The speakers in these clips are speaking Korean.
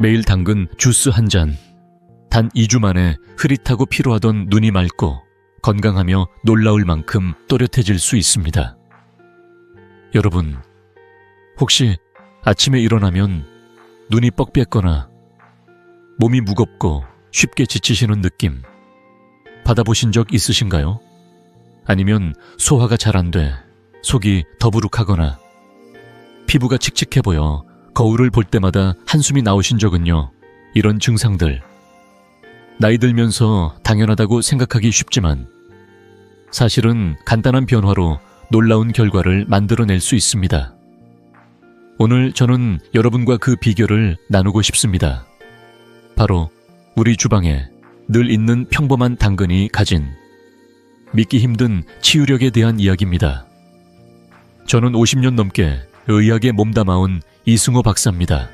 매일 당근 주스 한 잔. 단 2주 만에 흐릿하고 피로하던 눈이 맑고 건강하며 놀라울 만큼 또렷해질 수 있습니다. 여러분, 혹시 아침에 일어나면 눈이 뻑뺐거나 몸이 무겁고 쉽게 지치시는 느낌 받아보신 적 있으신가요? 아니면 소화가 잘 안 돼 속이 더부룩하거나 피부가 칙칙해 보여 거울을 볼 때마다 한숨이 나오신 적은요? 이런 증상들, 나이 들면서 당연하다고 생각하기 쉽지만 사실은 간단한 변화로 놀라운 결과를 만들어낼 수 있습니다. 오늘 저는 여러분과 그 비결을 나누고 싶습니다. 바로 우리 주방에 늘 있는 평범한 당근이 가진 믿기 힘든 치유력에 대한 이야기입니다. 저는 50년 넘게 의학에 몸담아온 이승호 박사입니다.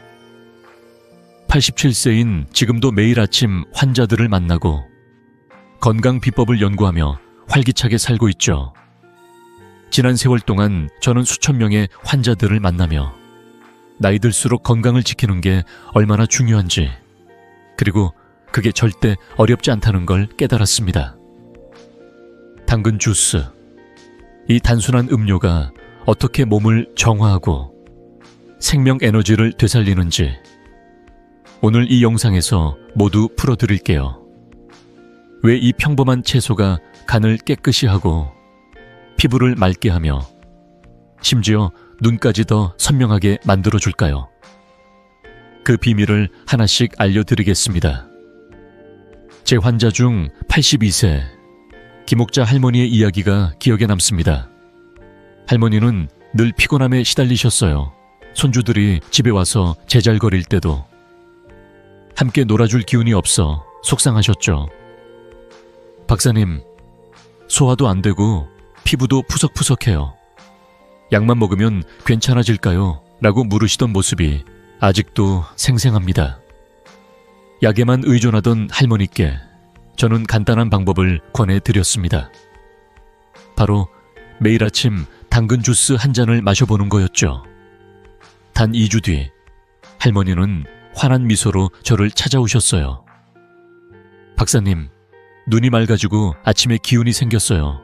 87세인 지금도 매일 아침 환자들을 만나고 건강 비법을 연구하며 활기차게 살고 있죠. 지난 세월 동안 저는 수천 명의 환자들을 만나며 나이 들수록 건강을 지키는 게 얼마나 중요한지, 그리고 그게 절대 어렵지 않다는 걸 깨달았습니다. 당근 주스, 이 단순한 음료가 어떻게 몸을 정화하고 생명 에너지를 되살리는지 오늘 이 영상에서 모두 풀어드릴게요. 왜 이 평범한 채소가 간을 깨끗이 하고 피부를 맑게 하며 심지어 눈까지 더 선명하게 만들어줄까요? 그 비밀을 하나씩 알려드리겠습니다. 제 환자 중 82세 김옥자 할머니의 이야기가 기억에 남습니다. 할머니는 늘 피곤함에 시달리셨어요. 손주들이 집에 와서 제잘거릴 때도 함께 놀아줄 기운이 없어 속상하셨죠. 박사님, 소화도 안 되고 피부도 푸석푸석해요. 약만 먹으면 괜찮아질까요? 라고 물으시던 모습이 아직도 생생합니다. 약에만 의존하던 할머니께 저는 간단한 방법을 권해드렸습니다. 바로 매일 아침 당근 주스 한 잔을 마셔보는 거였죠. 단 2주 뒤 할머니는 환한 미소로 저를 찾아오셨어요. 박사님, 눈이 맑아지고 아침에 기운이 생겼어요.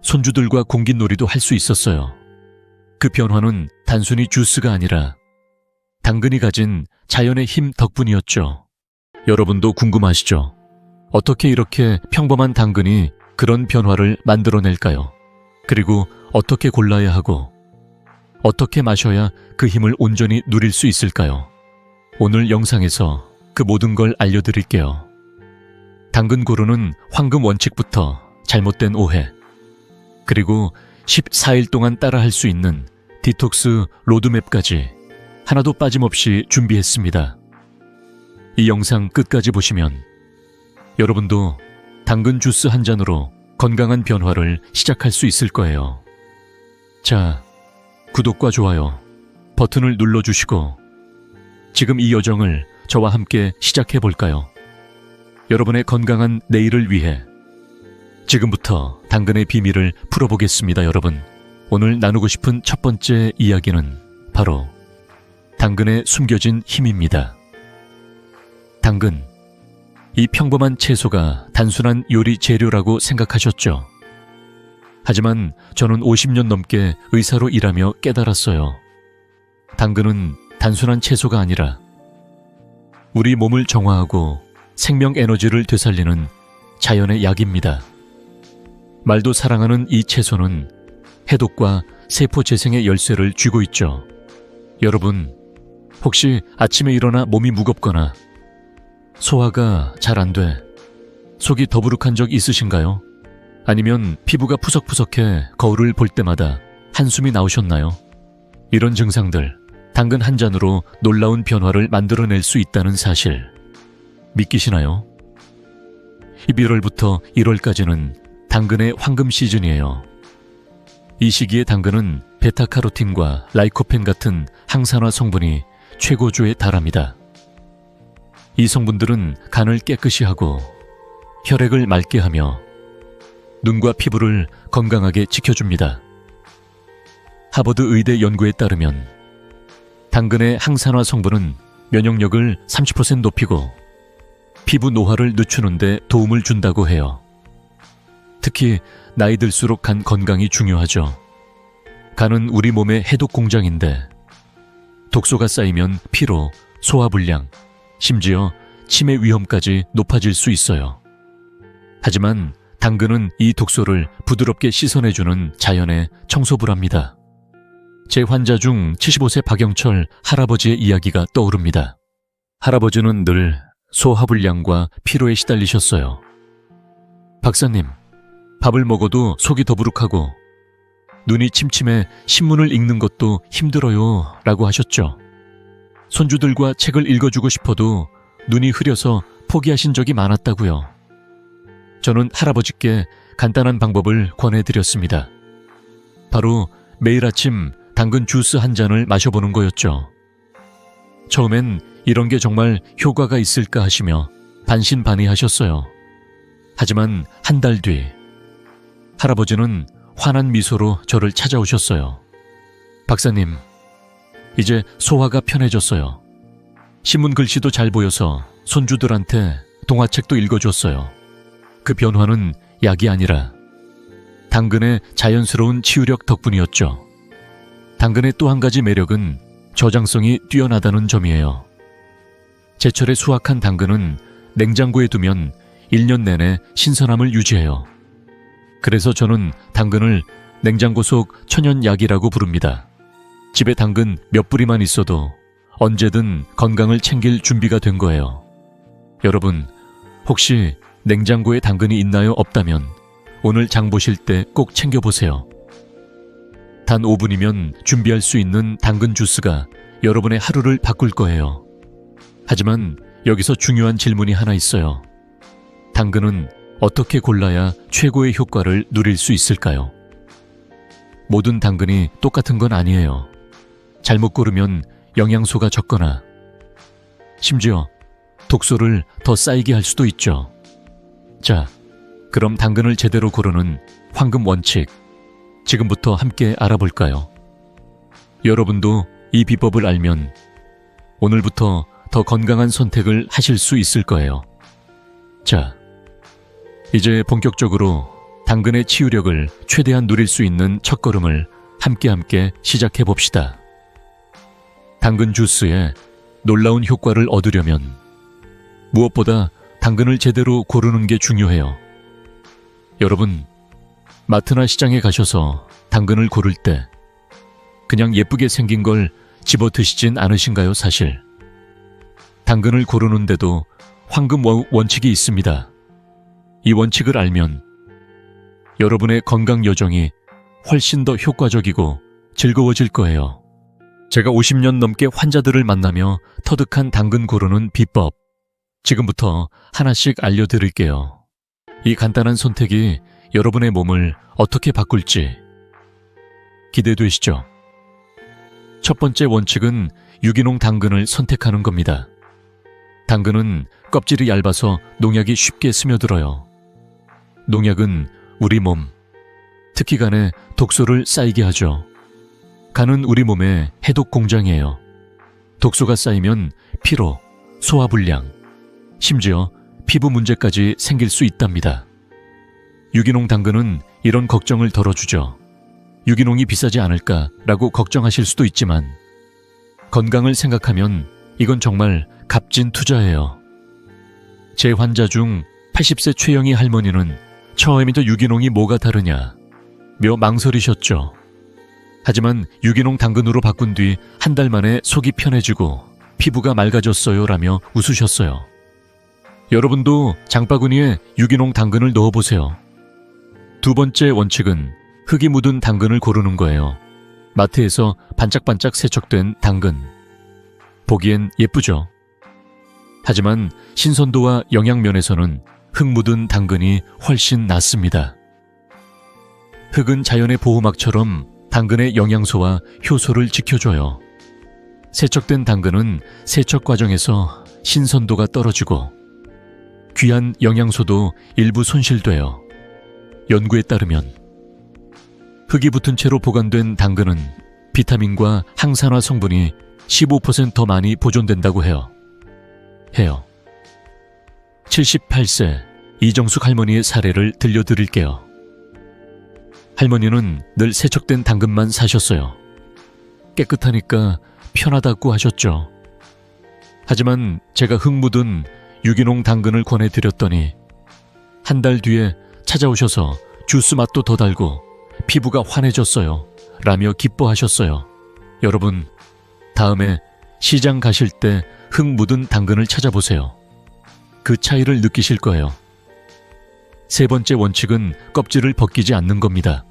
손주들과 공깃놀이도 할 수 있었어요. 그 변화는 단순히 주스가 아니라 당근이 가진 자연의 힘 덕분이었죠. 여러분도 궁금하시죠? 어떻게 이렇게 평범한 당근이 그런 변화를 만들어낼까요? 그리고 어떻게 골라야 하고 어떻게 마셔야 그 힘을 온전히 누릴 수 있을까요? 오늘 영상에서 그 모든 걸 알려드릴게요. 당근 고르는 황금 원칙부터 잘못된 오해, 그리고 14일 동안 따라할 수 있는 디톡스 로드맵까지 하나도 빠짐없이 준비했습니다. 이 영상 끝까지 보시면 여러분도 당근 주스 한 잔으로 건강한 변화를 시작할 수 있을 거예요. 자, 구독과 좋아요 버튼을 눌러주시고 지금 이 여정을 저와 함께 시작해 볼까요? 여러분의 건강한 내일을 위해 지금부터 당근의 비밀을 풀어보겠습니다. 여러분, 오늘 나누고 싶은 첫 번째 이야기는 바로 당근에 숨겨진 힘입니다. 당근, 이 평범한 채소가 단순한 요리 재료라고 생각하셨죠? 하지만 저는 50년 넘게 의사로 일하며 깨달았어요. 당근은 단순한 채소가 아니라 우리 몸을 정화하고 생명 에너지를 되살리는 자연의 약입니다. 말도 사랑하는 이 채소는 해독과 세포 재생의 열쇠를 쥐고 있죠. 여러분, 혹시 아침에 일어나 몸이 무겁거나 소화가 잘 안 돼 속이 더부룩한 적 있으신가요? 아니면 피부가 푸석푸석해 거울을 볼 때마다 한숨이 나오셨나요? 이런 증상들, 당근 한 잔으로 놀라운 변화를 만들어낼 수 있다는 사실 믿기시나요? 11월부터 1월까지는 당근의 황금 시즌이에요. 이 시기에 당근은 베타카로틴과 라이코펜 같은 항산화 성분이 최고조에 달합니다. 이 성분들은 간을 깨끗이 하고 혈액을 맑게 하며 눈과 피부를 건강하게 지켜줍니다. 하버드 의대 연구에 따르면 당근의 항산화 성분은 면역력을 30% 높이고 피부 노화를 늦추는 데 도움을 준다고 해요. 특히 나이 들수록 간 건강이 중요하죠. 간은 우리 몸의 해독 공장인데 독소가 쌓이면 피로, 소화불량, 심지어 치매 위험까지 높아질 수 있어요. 하지만 당근은 이 독소를 부드럽게 씻어내주는 자연의 청소부랍니다. 제 환자 중 75세 박영철 할아버지의 이야기가 떠오릅니다. 할아버지는 늘 소화불량과 피로에 시달리셨어요. 박사님, 밥을 먹어도 속이 더부룩하고 눈이 침침해 신문을 읽는 것도 힘들어요 라고 하셨죠. 손주들과 책을 읽어주고 싶어도 눈이 흐려서 포기하신 적이 많았다고요. 저는 할아버지께 간단한 방법을 권해드렸습니다. 바로 매일 아침 당근 주스 한 잔을 마셔보는 거였죠. 처음엔 이런 게 정말 효과가 있을까 하시며 반신반의하셨어요. 하지만 한 달 뒤 할아버지는 환한 미소로 저를 찾아오셨어요. 박사님, 이제 소화가 편해졌어요. 신문 글씨도 잘 보여서 손주들한테 동화책도 읽어줬어요. 그 변화는 약이 아니라 당근의 자연스러운 치유력 덕분이었죠. 당근의 또 한 가지 매력은 저장성이 뛰어나다는 점이에요. 제철에 수확한 당근은 냉장고에 두면 1년 내내 신선함을 유지해요. 그래서 저는 당근을 냉장고 속 천연약이라고 부릅니다. 집에 당근 몇 뿌리만 있어도 언제든 건강을 챙길 준비가 된 거예요. 여러분, 혹시 냉장고에 당근이 있나요? 없다면 오늘 장 보실 때 꼭 챙겨보세요. 단 5분이면 준비할 수 있는 당근 주스가 여러분의 하루를 바꿀 거예요. 하지만 여기서 중요한 질문이 하나 있어요. 당근은 어떻게 골라야 최고의 효과를 누릴 수 있을까요? 모든 당근이 똑같은 건 아니에요. 잘못 고르면 영양소가 적거나 심지어 독소를 더 쌓이게 할 수도 있죠. 자, 그럼 당근을 제대로 고르는 황금 원칙, 지금부터 함께 알아볼까요? 여러분도 이 비법을 알면 오늘부터 더 건강한 선택을 하실 수 있을 거예요. 자, 이제 본격적으로 당근의 치유력을 최대한 누릴 수 있는 첫걸음을 함께 시작해 봅시다. 당근 주스에 놀라운 효과를 얻으려면 무엇보다 당근을 제대로 고르는 게 중요해요. 여러분, 마트나 시장에 가셔서 당근을 고를 때 그냥 예쁘게 생긴 걸 집어 드시진 않으신가요, 사실? 당근을 고르는데도 황금 원칙이 있습니다. 이 원칙을 알면 여러분의 건강 여정이 훨씬 더 효과적이고 즐거워질 거예요. 제가 50년 넘게 환자들을 만나며 터득한 당근 고르는 비법, 지금부터 하나씩 알려드릴게요. 이 간단한 선택이 여러분의 몸을 어떻게 바꿀지 기대되시죠? 첫 번째 원칙은 유기농 당근을 선택하는 겁니다. 당근은 껍질이 얇아서 농약이 쉽게 스며들어요. 농약은 우리 몸, 특히 간에 독소를 쌓이게 하죠. 간은 우리 몸의 해독 공장이에요. 독소가 쌓이면 피로, 소화불량, 심지어 피부 문제까지 생길 수 있답니다. 유기농 당근은 이런 걱정을 덜어주죠. 유기농이 비싸지 않을까라고 걱정하실 수도 있지만 건강을 생각하면 이건 정말 값진 투자예요. 제 환자 중 80세 최영희 할머니는 처음부터 유기농이 뭐가 다르냐 며 망설이셨죠. 하지만 유기농 당근으로 바꾼 뒤 한 달 만에 속이 편해지고 피부가 맑아졌어요 라며 웃으셨어요. 여러분도 장바구니에 유기농 당근을 넣어보세요. 두 번째 원칙은 흙이 묻은 당근을 고르는 거예요. 마트에서 반짝반짝 세척된 당근. 보기엔 예쁘죠? 하지만 신선도와 영양면에서는 흙 묻은 당근이 훨씬 낫습니다. 흙은 자연의 보호막처럼 당근의 영양소와 효소를 지켜줘요. 세척된 당근은 세척 과정에서 신선도가 떨어지고 귀한 영양소도 일부 손실돼요. 연구에 따르면 흙이 붙은 채로 보관된 당근은 비타민과 항산화 성분이 15% 많이 보존된다고 해요. 78세 이정숙 할머니의 사례를 들려드릴게요. 할머니는 늘 세척된 당근만 사셨어요. 깨끗하니까 편하다고 하셨죠. 하지만 제가 흙 묻은 유기농 당근을 권해드렸더니 한 달 뒤에 찾아오셔서 주스 맛도 더 달고 피부가 환해졌어요 라며 기뻐하셨어요. 여러분, 다음에 시장 가실 때 흙 묻은 당근을 찾아보세요. 그 차이를 느끼실 거예요. 세 번째 원칙은 껍질을 벗기지 않는 겁니다.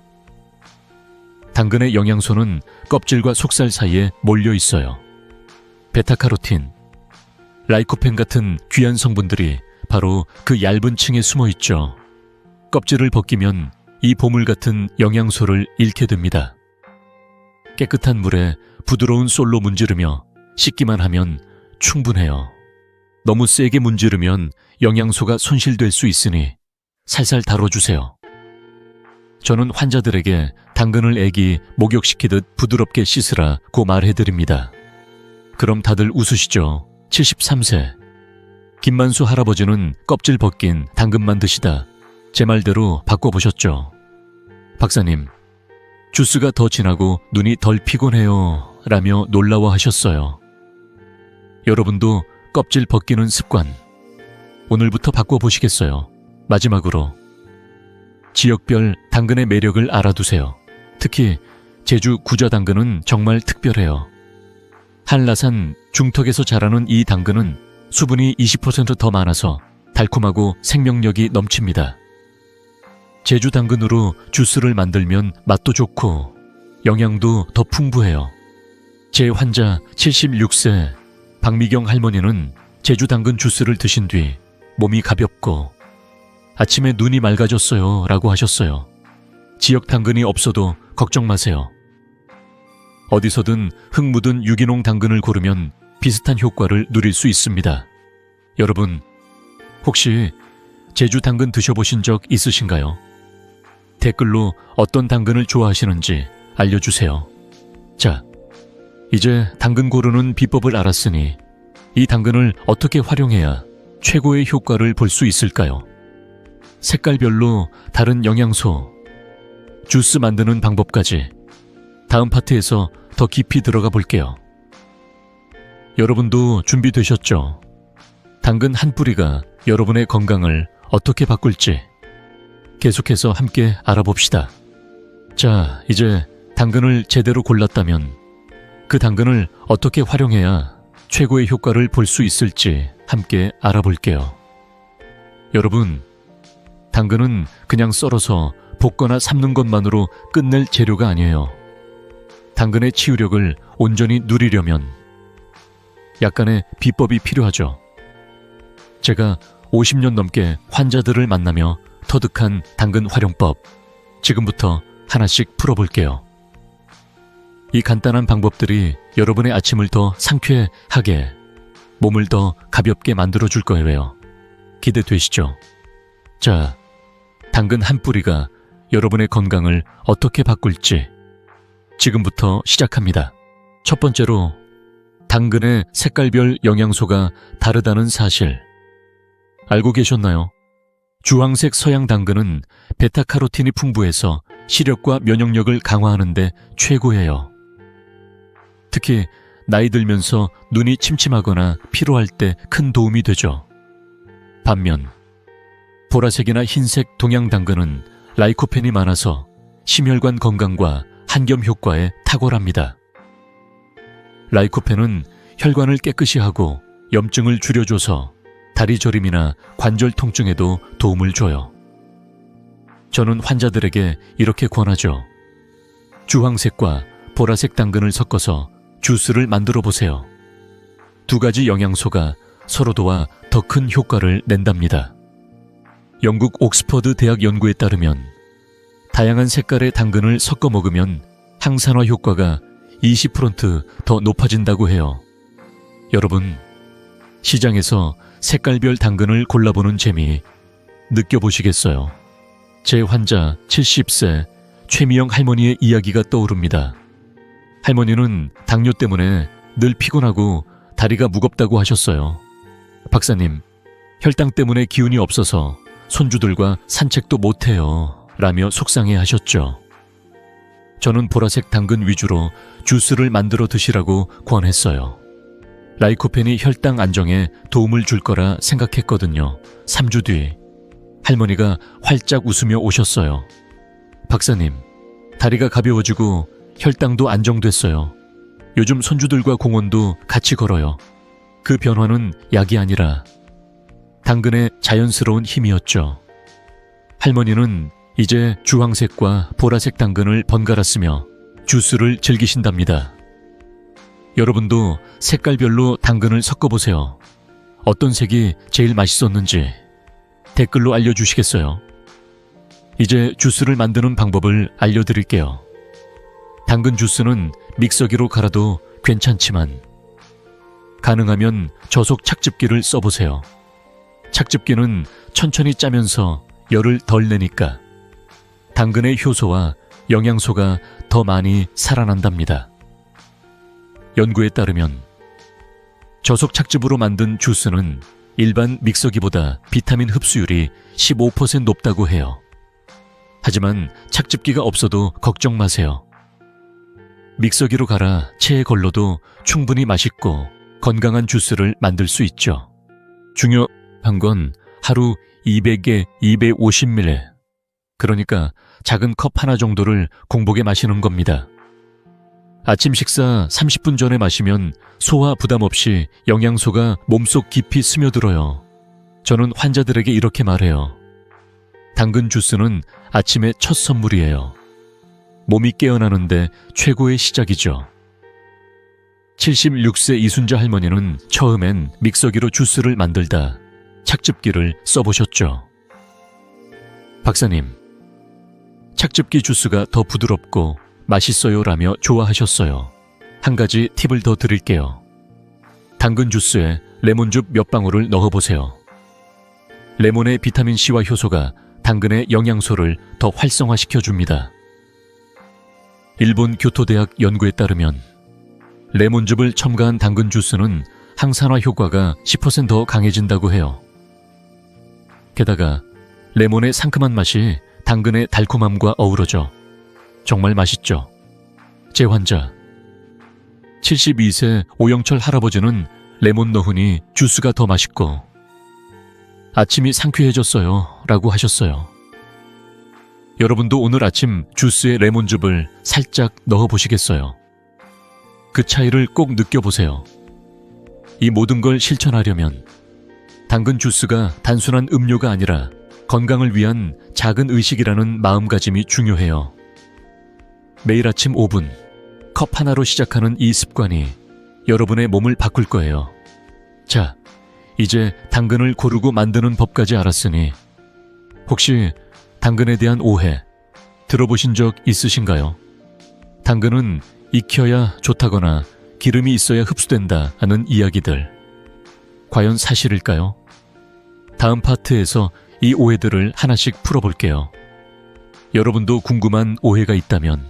당근의 영양소는 껍질과 속살 사이에 몰려 있어요. 베타카로틴, 라이코펜 같은 귀한 성분들이 바로 그 얇은 층에 숨어 있죠. 껍질을 벗기면 이 보물 같은 영양소를 잃게 됩니다. 깨끗한 물에 부드러운 솔로 문지르며 씻기만 하면 충분해요. 너무 세게 문지르면 영양소가 손실될 수 있으니 살살 다뤄주세요. 저는 환자들에게 당근을 애기 목욕시키듯 부드럽게 씻으라고 말해드립니다. 그럼 다들 웃으시죠? 73세. 김만수 할아버지는 껍질 벗긴 당근만 드시다 제 말대로 바꿔보셨죠. 박사님, 주스가 더 진하고 눈이 덜 피곤해요 라며 놀라워하셨어요. 여러분도 껍질 벗기는 습관 오늘부터 바꿔보시겠어요? 마지막으로 지역별 당근의 매력을 알아두세요. 특히 제주 구좌 당근은 정말 특별해요. 한라산 중턱에서 자라는 이 당근은 수분이 20% 더 많아서 달콤하고 생명력이 넘칩니다. 제주 당근으로 주스를 만들면 맛도 좋고 영양도 더 풍부해요. 제 환자 76세 박미경 할머니는 제주 당근 주스를 드신 뒤 몸이 가볍고 아침에 눈이 맑아졌어요 라고 하셨어요. 지역 당근이 없어도 걱정 마세요. 어디서든 흙 묻은 유기농 당근을 고르면 비슷한 효과를 누릴 수 있습니다. 여러분, 혹시 제주 당근 드셔보신 적 있으신가요? 댓글로 어떤 당근을 좋아하시는지 알려주세요. 자, 이제 당근 고르는 비법을 알았으니 이 당근을 어떻게 활용해야 최고의 효과를 볼 수 있을까요? 색깔별로 다른 영양소, 주스 만드는 방법까지 다음 파트에서 더 깊이 들어가 볼게요. 여러분도 준비되셨죠? 당근 한 뿌리가 여러분의 건강을 어떻게 바꿀지 계속해서 함께 알아봅시다. 자, 이제 당근을 제대로 골랐다면 그 당근을 어떻게 활용해야 최고의 효과를 볼 수 있을지 함께 알아볼게요. 여러분, 당근은 그냥 썰어서 볶거나 삶는 것만으로 끝낼 재료가 아니에요. 당근의 치유력을 온전히 누리려면 약간의 비법이 필요하죠. 제가 50년 넘게 환자들을 만나며 터득한 당근 활용법, 지금부터 하나씩 풀어볼게요. 이 간단한 방법들이 여러분의 아침을 더 상쾌하게, 몸을 더 가볍게 만들어줄 거예요. 기대되시죠? 자, 당근 한 뿌리가 여러분의 건강을 어떻게 바꿀지 지금부터 시작합니다. 첫 번째로, 당근의 색깔별 영양소가 다르다는 사실 알고 계셨나요? 주황색 서양 당근은 베타카로틴이 풍부해서 시력과 면역력을 강화하는 데 최고예요. 특히 나이 들면서 눈이 침침하거나 피로할 때 큰 도움이 되죠. 반면 보라색이나 흰색 동양 당근은 라이코펜이 많아서 심혈관 건강과 한겸 효과에 탁월합니다. 라이코펜은 혈관을 깨끗이 하고 염증을 줄여줘서 다리 저림이나 관절 통증에도 도움을 줘요. 저는 환자들에게 이렇게 권하죠. 주황색과 보라색 당근을 섞어서 주스를 만들어 보세요. 두 가지 영양소가 서로 도와 더 큰 효과를 낸답니다. 영국 옥스퍼드 대학 연구에 따르면 다양한 색깔의 당근을 섞어 먹으면 항산화 효과가 20%더 높아진다고 해요. 여러분, 시장에서 색깔별 당근을 골라보는 재미 느껴보시겠어요? 제 환자 70세 최미영 할머니의 이야기가 떠오릅니다. 할머니는 당뇨 때문에 늘 피곤하고 다리가 무겁다고 하셨어요. 박사님, 혈당 때문에 기운이 없어서 손주들과 산책도 못해요. 라며 속상해 하셨죠. 저는 보라색 당근 위주로 주스를 만들어 드시라고 권했어요. 라이코펜이 혈당 안정에 도움을 줄 거라 생각했거든요. 3주 뒤 할머니가 활짝 웃으며 오셨어요. 박사님, 다리가 가벼워지고 혈당도 안정됐어요. 요즘 손주들과 공원도 같이 걸어요. 그 변화는 약이 아니라 당근의 자연스러운 힘이었죠. 할머니는 이제 주황색과 보라색 당근을 번갈아 쓰며 주스를 즐기신답니다. 여러분도 색깔별로 당근을 섞어보세요. 어떤 색이 제일 맛있었는지 댓글로 알려주시겠어요? 이제 주스를 만드는 방법을 알려드릴게요. 당근 주스는 믹서기로 갈아도 괜찮지만 가능하면 저속 착즙기를 써보세요. 착즙기는 천천히 짜면서 열을 덜 내니까 당근의 효소와 영양소가 더 많이 살아난답니다. 연구에 따르면 저속 착즙으로 만든 주스는 일반 믹서기보다 비타민 흡수율이 15% 높다고 해요. 하지만 착즙기가 없어도 걱정 마세요. 믹서기로 갈아 체에 걸러도 충분히 맛있고 건강한 주스를 만들 수 있죠. 중요한 건 하루 200에 250ml, 그러니까 작은 컵 하나 정도를 공복에 마시는 겁니다. 아침 식사 30분 전에 마시면 소화 부담 없이 영양소가 몸속 깊이 스며들어요. 저는 환자들에게 이렇게 말해요. 당근 주스는 아침의 첫 선물이에요. 몸이 깨어나는데 최고의 시작이죠. 76세 이순자 할머니는 처음엔 믹서기로 주스를 만들다 착즙기를 써보셨죠. 박사님, 착즙기 주스가 더 부드럽고 맛있어요 라며 좋아하셨어요. 한 가지 팁을 더 드릴게요. 당근 주스에 레몬즙 몇 방울을 넣어보세요. 레몬의 비타민C와 효소가 당근의 영양소를 더 활성화시켜줍니다. 일본 교토대학 연구에 따르면 레몬즙을 첨가한 당근 주스는 항산화 효과가 10% 더 강해진다고 해요. 게다가 레몬의 상큼한 맛이 당근의 달콤함과 어우러져 정말 맛있죠. 제 환자 72세 오영철 할아버지는 레몬 넣으니 주스가 더 맛있고 아침이 상쾌해졌어요 라고 하셨어요. 여러분도 오늘 아침 주스에 레몬즙을 살짝 넣어보시겠어요? 그 차이를 꼭 느껴보세요. 이 모든 걸 실천하려면 당근 주스가 단순한 음료가 아니라 건강을 위한 작은 의식이라는 마음가짐이 중요해요. 매일 아침 5분, 컵 하나로 시작하는 이 습관이 여러분의 몸을 바꿀 거예요. 자, 이제 당근을 고르고 만드는 법까지 알았으니 혹시 당근에 대한 오해 들어보신 적 있으신가요? 당근은 익혀야 좋다거나 기름이 있어야 흡수된다 하는 이야기들. 과연 사실일까요? 다음 파트에서 이 오해들을 하나씩 풀어볼게요. 여러분도 궁금한 오해가 있다면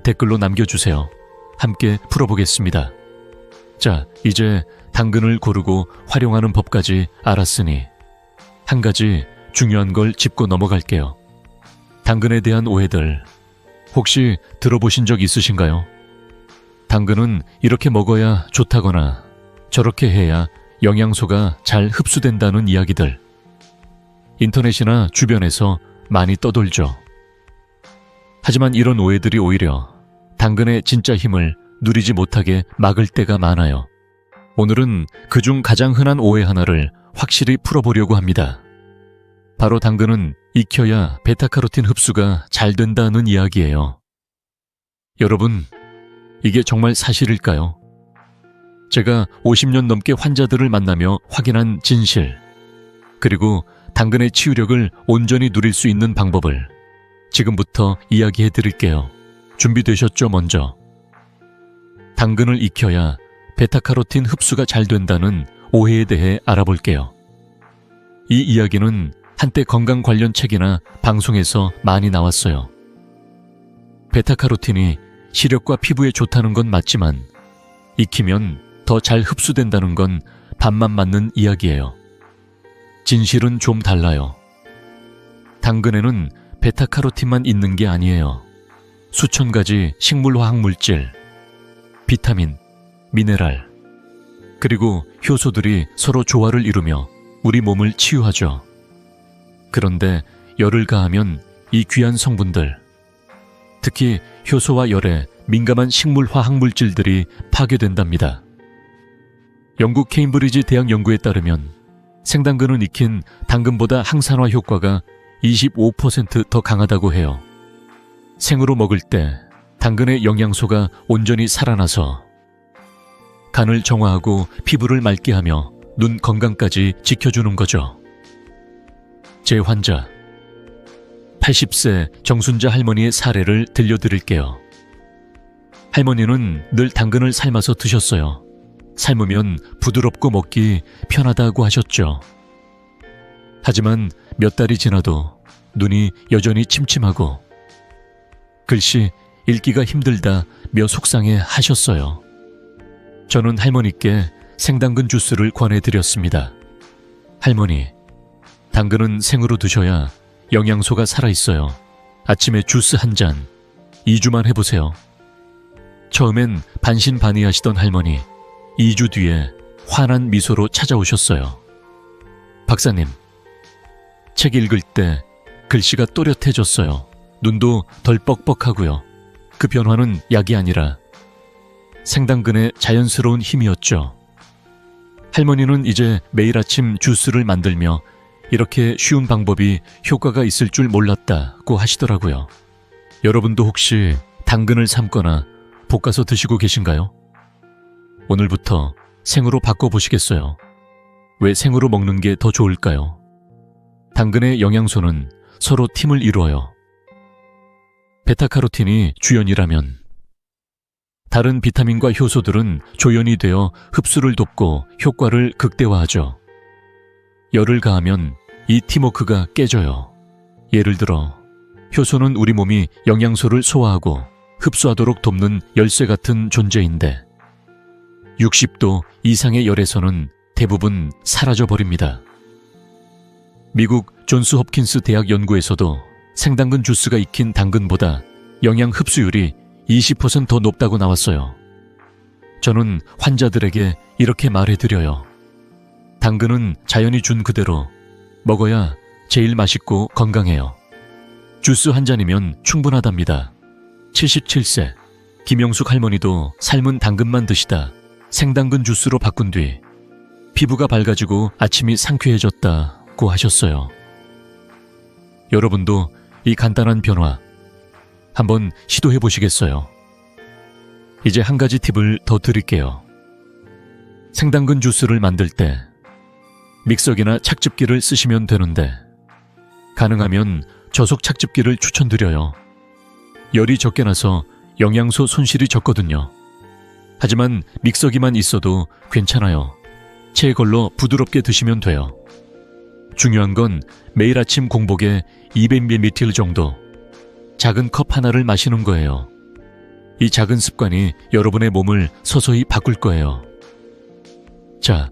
댓글로 남겨주세요. 함께 풀어보겠습니다. 자, 이제 당근을 고르고 활용하는 법까지 알았으니 한 가지 중요한 걸 짚고 넘어갈게요. 당근에 대한 오해들 혹시 들어보신 적 있으신가요? 당근은 이렇게 먹어야 좋다거나 저렇게 해야 영양소가 잘 흡수된다는 이야기들. 인터넷이나 주변에서 많이 떠돌죠. 하지만 이런 오해들이 오히려 당근의 진짜 힘을 누리지 못하게 막을 때가 많아요. 오늘은 그중 가장 흔한 오해 하나를 확실히 풀어보려고 합니다. 바로 당근은 익혀야 베타카로틴 흡수가 잘 된다는 이야기예요. 여러분, 이게 정말 사실일까요? 제가 50년 넘게 환자들을 만나며 확인한 진실, 그리고 당근의 치유력을 온전히 누릴 수 있는 방법을 지금부터 이야기해 드릴게요. 준비되셨죠? 먼저 당근을 익혀야 베타카로틴 흡수가 잘 된다는 오해에 대해 알아볼게요. 이 이야기는 한때 건강 관련 책이나 방송에서 많이 나왔어요. 베타카로틴이 시력과 피부에 좋다는 건 맞지만 익히면 더 잘 흡수된다는 건 반만 맞는 이야기예요. 진실은 좀 달라요. 당근에는 베타카로틴만 있는 게 아니에요. 수천 가지 식물화학물질, 비타민, 미네랄, 그리고 효소들이 서로 조화를 이루며 우리 몸을 치유하죠. 그런데 열을 가하면 이 귀한 성분들, 특히 효소와 열에 민감한 식물화학물질들이 파괴된답니다. 영국 케임브리지 대학 연구에 따르면 생당근은 익힌 당근보다 항산화 효과가 25% 더 강하다고 해요. 생으로 먹을 때 당근의 영양소가 온전히 살아나서 간을 정화하고 피부를 맑게 하며 눈 건강까지 지켜주는 거죠. 제 환자, 80세 정순자 할머니의 사례를 들려드릴게요. 할머니는 늘 당근을 삶아서 드셨어요. 삶으면 부드럽고 먹기 편하다고 하셨죠. 하지만 몇 달이 지나도 눈이 여전히 침침하고 글씨 읽기가 힘들다며 속상해 하셨어요. 저는 할머니께 생당근 주스를 권해드렸습니다. 할머니, 당근은 생으로 드셔야 영양소가 살아있어요. 아침에 주스 한 잔, 2주만 해보세요. 처음엔 반신반의하시던 할머니, 2주 뒤에 환한 미소로 찾아오셨어요. 박사님, 책 읽을 때 글씨가 또렷해졌어요. 눈도 덜 뻑뻑하고요. 그 변화는 약이 아니라 생당근의 자연스러운 힘이었죠. 할머니는 이제 매일 아침 주스를 만들며 이렇게 쉬운 방법이 효과가 있을 줄 몰랐다고 하시더라고요. 여러분도 혹시 당근을 삶거나 볶아서 드시고 계신가요? 오늘부터 생으로 바꿔보시겠어요? 왜 생으로 먹는 게 더 좋을까요? 당근의 영양소는 서로 팀을 이루어요. 베타카로틴이 주연이라면 다른 비타민과 효소들은 조연이 되어 흡수를 돕고 효과를 극대화하죠. 열을 가하면 이 팀워크가 깨져요. 예를 들어 효소는 우리 몸이 영양소를 소화하고 흡수하도록 돕는 열쇠 같은 존재인데 60도 이상의 열에서는 대부분 사라져버립니다. 미국 존스 홉킨스 대학 연구에서도 생당근 주스가 익힌 당근보다 영양 흡수율이 20% 더 높다고 나왔어요. 저는 환자들에게 이렇게 말해드려요. 당근은 자연이 준 그대로 먹어야 제일 맛있고 건강해요. 주스 한 잔이면 충분하답니다. 77세 김영숙 할머니도 삶은 당근만 드시다 생당근 주스로 바꾼 뒤 피부가 밝아지고 아침이 상쾌해졌다고 하셨어요. 여러분도 이 간단한 변화 한번 시도해 보시겠어요? 이제 한 가지 팁을 더 드릴게요. 생당근 주스를 만들 때 믹서기나 착즙기를 쓰시면 되는데 가능하면 저속 착즙기를 추천드려요. 열이 적게 나서 영양소 손실이 적거든요. 하지만 믹서기만 있어도 괜찮아요. 체에 걸러 부드럽게 드시면 돼요. 중요한 건 매일 아침 공복에 200ml 정도 작은 컵 하나를 마시는 거예요. 이 작은 습관이 여러분의 몸을 서서히 바꿀 거예요. 자,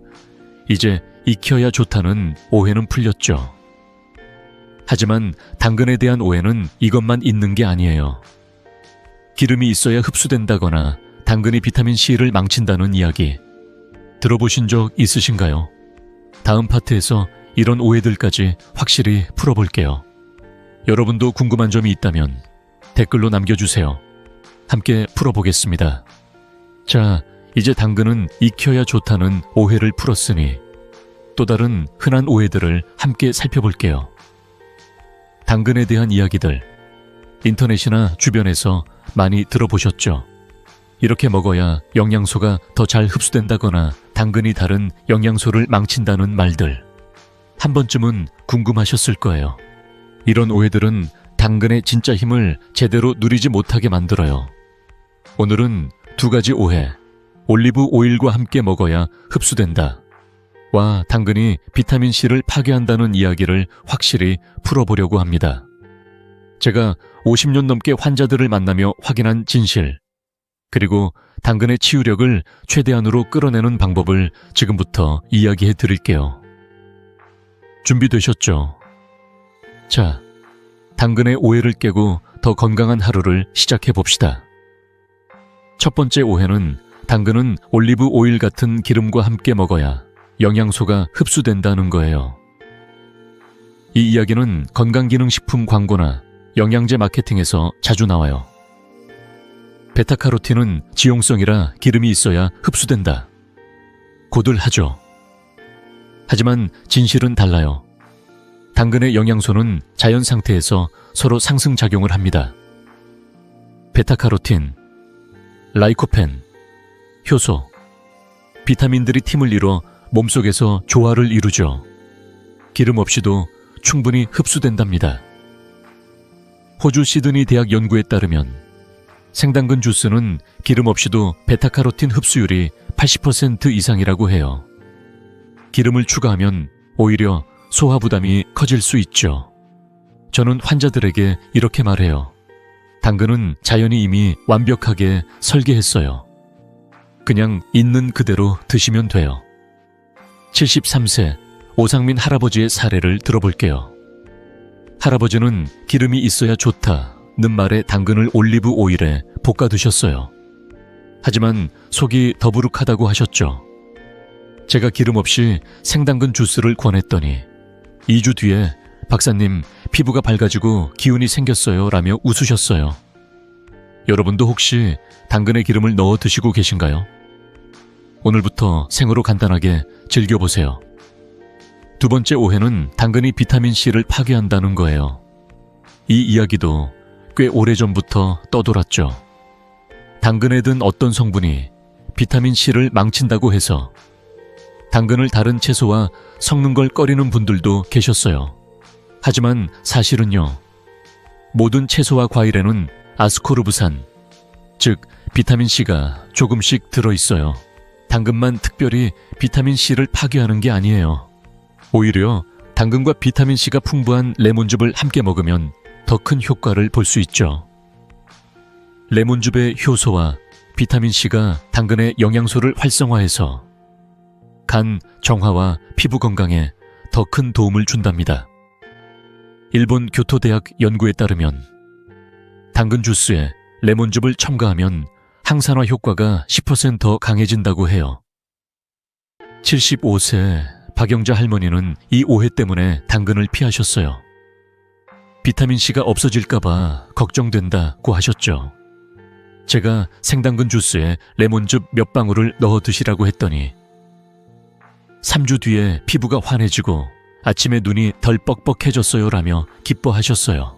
이제 익혀야 좋다는 오해는 풀렸죠. 하지만 당근에 대한 오해는 이것만 있는 게 아니에요. 기름이 있어야 흡수된다거나 당근이 비타민C를 망친다는 이야기 들어보신 적 있으신가요? 다음 파트에서 이런 오해들까지 확실히 풀어볼게요. 여러분도 궁금한 점이 있다면 댓글로 남겨주세요. 함께 풀어보겠습니다. 자, 이제 당근은 익혀야 좋다는 오해를 풀었으니 또 다른 흔한 오해들을 함께 살펴볼게요. 당근에 대한 이야기들, 인터넷이나 주변에서 많이 들어보셨죠? 이렇게 먹어야 영양소가 더 잘 흡수된다거나 당근이 다른 영양소를 망친다는 말들, 한 번쯤은 궁금하셨을 거예요. 이런 오해들은 당근의 진짜 힘을 제대로 누리지 못하게 만들어요. 오늘은 두 가지 오해, 올리브 오일과 함께 먹어야 흡수된다 와 당근이 비타민C를 파괴한다는 이야기를 확실히 풀어보려고 합니다. 제가 50년 넘게 환자들을 만나며 확인한 진실, 그리고 당근의 치유력을 최대한으로 끌어내는 방법을 지금부터 이야기해 드릴게요. 준비되셨죠? 자, 당근의 오해를 깨고 더 건강한 하루를 시작해 봅시다. 첫 번째 오해는 당근은 올리브 오일 같은 기름과 함께 먹어야 영양소가 흡수된다는 거예요. 이 이야기는 건강기능식품 광고나 영양제 마케팅에서 자주 나와요. 베타카로틴은 지용성이라 기름이 있어야 흡수된다. 고들 하죠. 하지만 진실은 달라요. 당근의 영양소는 자연 상태에서 서로 상승작용을 합니다. 베타카로틴, 라이코펜, 효소, 비타민들이 팀을 이뤄 몸속에서 조화를 이루죠. 기름 없이도 충분히 흡수된답니다. 호주 시드니 대학 연구에 따르면 생당근 주스는 기름 없이도 베타카로틴 흡수율이 80% 이상이라고 해요. 기름을 추가하면 오히려 소화 부담이 커질 수 있죠. 저는 환자들에게 이렇게 말해요. 당근은 자연이 이미 완벽하게 설계했어요. 그냥 있는 그대로 드시면 돼요. 73세 오상민 할아버지의 사례를 들어볼게요. 할아버지는 기름이 있어야 좋다는 말에 당근을 올리브 오일에 볶아 드셨어요. 하지만 속이 더부룩하다고 하셨죠. 제가 기름 없이 생당근 주스를 권했더니 2주 뒤에 박사님 피부가 밝아지고 기운이 생겼어요 라며 웃으셨어요. 여러분도 혹시 당근에 기름을 넣어 드시고 계신가요? 오늘부터 생으로 간단하게 즐겨보세요. 두 번째 오해는 당근이 비타민C를 파괴한다는 거예요. 이 이야기도 꽤 오래전부터 떠돌았죠. 당근에 든 어떤 성분이 비타민C를 망친다고 해서 당근을 다른 채소와 섞는 걸 꺼리는 분들도 계셨어요. 하지만 사실은요, 모든 채소와 과일에는 아스코르브산, 즉 비타민C가 조금씩 들어있어요. 당근만 특별히 비타민C를 파괴하는 게 아니에요. 오히려 당근과 비타민C가 풍부한 레몬즙을 함께 먹으면 더 큰 효과를 볼 수 있죠. 레몬즙의 효소와 비타민C가 당근의 영양소를 활성화해서 간, 정화와 피부 건강에 더 큰 도움을 준답니다. 일본 교토대학 연구에 따르면 당근 주스에 레몬즙을 첨가하면 항산화 효과가 10% 더 강해진다고 해요. 75세 박영자 할머니는 이 오해 때문에 당근을 피하셨어요. 비타민C가 없어질까봐 걱정된다고 하셨죠. 제가 생당근 주스에 레몬즙 몇 방울을 넣어 드시라고 했더니 3주 뒤에 피부가 환해지고 아침에 눈이 덜 뻑뻑해졌어요 라며 기뻐하셨어요.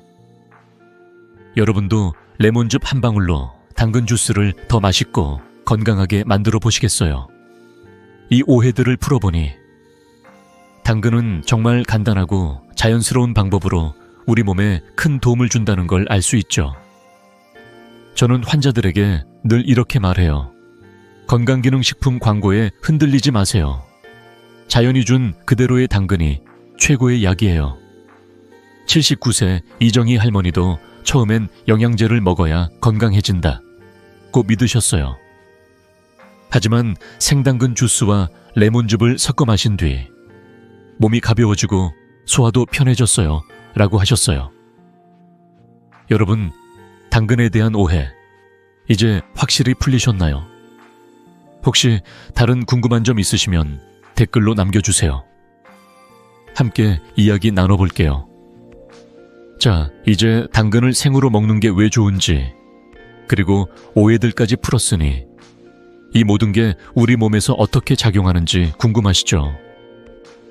여러분도 레몬즙 한 방울로 당근 주스를 더 맛있고 건강하게 만들어 보시겠어요? 이 오해들을 풀어보니 당근은 정말 간단하고 자연스러운 방법으로 우리 몸에 큰 도움을 준다는 걸 알 수 있죠. 저는 환자들에게 늘 이렇게 말해요. 건강기능식품 광고에 흔들리지 마세요. 자연이 준 그대로의 당근이 최고의 약이에요. 79세 이정희 할머니도 처음엔 영양제를 먹어야 건강해진다 고 믿으셨어요. 하지만 생당근 주스와 레몬즙을 섞어 마신 뒤 몸이 가벼워지고 소화도 편해졌어요 라고 하셨어요. 여러분, 당근에 대한 오해 이제 확실히 풀리셨나요? 혹시 다른 궁금한 점 있으시면 댓글로 남겨주세요. 함께 이야기 나눠볼게요. 자, 이제 당근을 생으로 먹는 게 왜 좋은지, 그리고 오해들까지 풀었으니 이 모든 게 우리 몸에서 어떻게 작용하는지 궁금하시죠?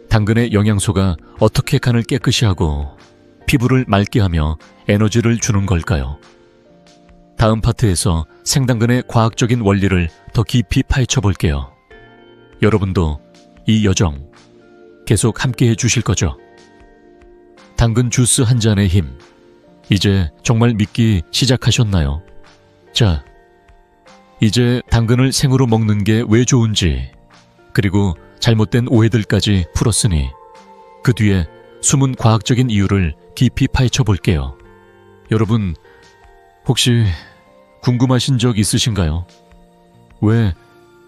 당근의 영양소가 어떻게 간을 깨끗이 하고 피부를 맑게 하며 에너지를 주는 걸까요? 다음 파트에서 생당근의 과학적인 원리를 더 깊이 파헤쳐 볼게요. 여러분도 이 여정 계속 함께 해주실 거죠? 당근 주스 한 잔의 힘, 이제 정말 믿기 시작하셨나요? 자, 이제 당근을 생으로 먹는 게 왜 좋은지, 그리고 잘못된 오해들까지 풀었으니 그 뒤에 숨은 과학적인 이유를 깊이 파헤쳐 볼게요. 여러분, 혹시 궁금하신 적 있으신가요? 왜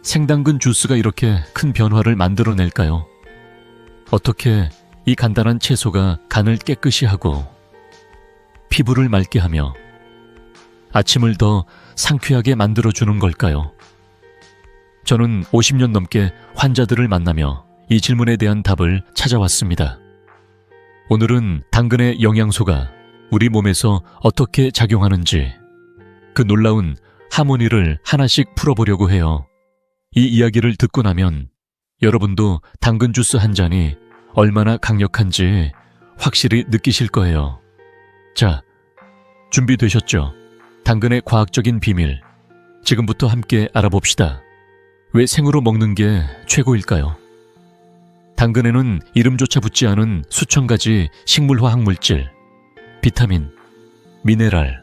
생당근 주스가 이렇게 큰 변화를 만들어낼까요? 어떻게 이 간단한 채소가 간을 깨끗이 하고 피부를 맑게 하며 아침을 더 상쾌하게 만들어주는 걸까요? 저는 50년 넘게 환자들을 만나며 이 질문에 대한 답을 찾아왔습니다. 오늘은 당근의 영양소가 우리 몸에서 어떻게 작용하는지 그 놀라운 하모니를 하나씩 풀어보려고 해요. 이 이야기를 듣고 나면 여러분도 당근 주스 한 잔이 얼마나 강력한지 확실히 느끼실 거예요. 자, 준비되셨죠? 당근의 과학적인 비밀, 지금부터 함께 알아봅시다. 왜 생으로 먹는 게 최고일까요? 당근에는 이름조차 붙지 않은 수천 가지 식물화학 물질, 비타민, 미네랄,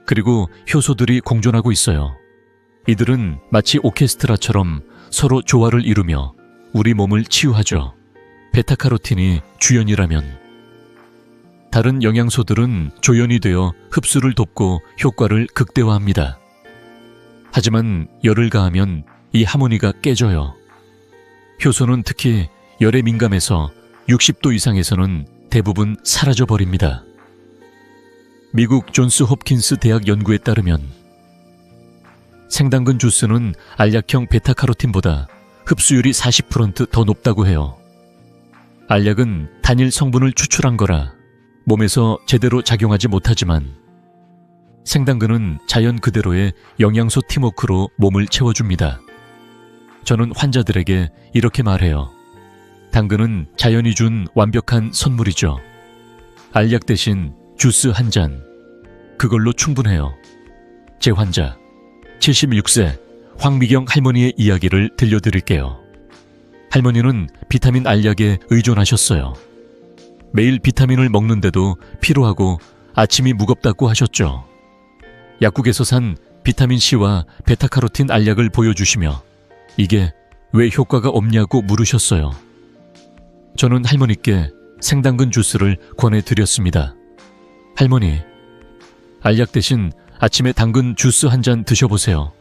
그리고 효소들이 공존하고 있어요. 이들은 마치 오케스트라처럼 서로 조화를 이루며 우리 몸을 치유하죠. 베타카로틴이 주연이라면 다른 영양소들은 조연이 되어 흡수를 돕고 효과를 극대화합니다. 하지만 열을 가하면 이 하모니가 깨져요. 효소는 특히 열에 민감해서 60도 이상에서는 대부분 사라져버립니다. 미국 존스 홉킨스 대학 연구에 따르면 생당근 주스는 알약형 베타카로틴보다 흡수율이 40% 더 높다고 해요. 알약은 단일 성분을 추출한 거라 몸에서 제대로 작용하지 못하지만 생당근은 자연 그대로의 영양소 팀워크로 몸을 채워줍니다. 저는 환자들에게 이렇게 말해요. 당근은 자연이 준 완벽한 선물이죠. 알약 대신 주스 한 잔, 그걸로 충분해요. 제 환자 76세 황미경 할머니의 이야기를 들려드릴게요. 할머니는 비타민 알약에 의존하셨어요. 매일 비타민을 먹는데도 피로하고 아침이 무겁다고 하셨죠. 약국에서 산 비타민C와 베타카로틴 알약을 보여주시며 이게 왜 효과가 없냐고 물으셨어요. 저는 할머니께 생당근 주스를 권해드렸습니다. 할머니, 알약 대신 아침에 당근 주스 한 잔 드셔보세요.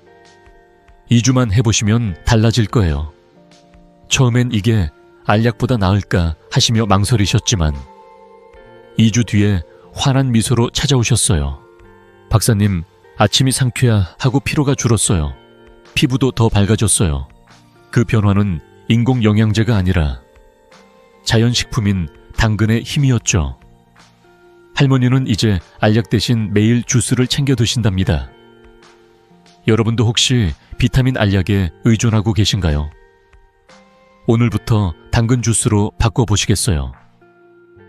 2주만 해보시면 달라질 거예요. 처음엔 이게 알약보다 나을까 하시며 망설이셨지만 2주 뒤에 환한 미소로 찾아오셨어요. 박사님, 아침이 상쾌하고 피로가 줄었어요. 피부도 더 밝아졌어요. 그 변화는 인공 영양제가 아니라 자연식품인 당근의 힘이었죠. 할머니는 이제 알약 대신 매일 주스를 챙겨 드신답니다. 여러분도 혹시 비타민 알약에 의존하고 계신가요? 오늘부터 당근 주스로 바꿔보시겠어요?